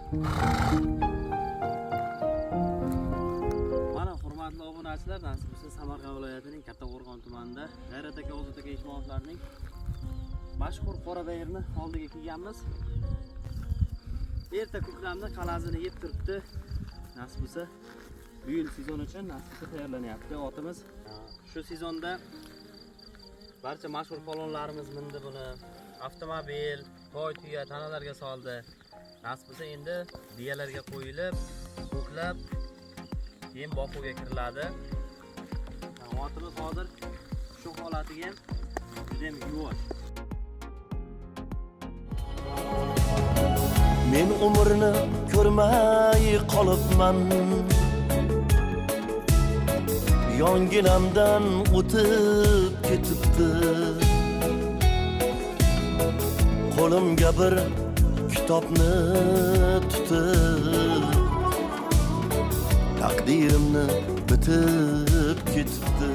Mana hurmatli obunachilar, nasib bo'lsa Samarqand viloyatining Kattaqo'rg'on tumanida G'ayrat aka, Ozod aka Eshmonovlarning mashhur qora bayrni oldiga kelganmiz. Erta ko'klamda qalazini yeb turibdi. Nasib bo'lsa bu yil sezon uchun nasib bo'lsa tayyorlanyapti. Otimiz shu sezonda barcha mashhur polvonlarimiz mindi buni. Avtomobil, toy tuya tanalarga soldi. Nasib bo'lsa endi biyalarga qo'yilib, ko'klab, keyin boquvga kiriladi. Otimiz hozir shu holatiga juda ham yuvosh. Men umrni ko'rmay qolibman, yonginamdan o'tib ketibdi. Qo'limga bir kitobni tutib, taqdirimni bitib ketibdi.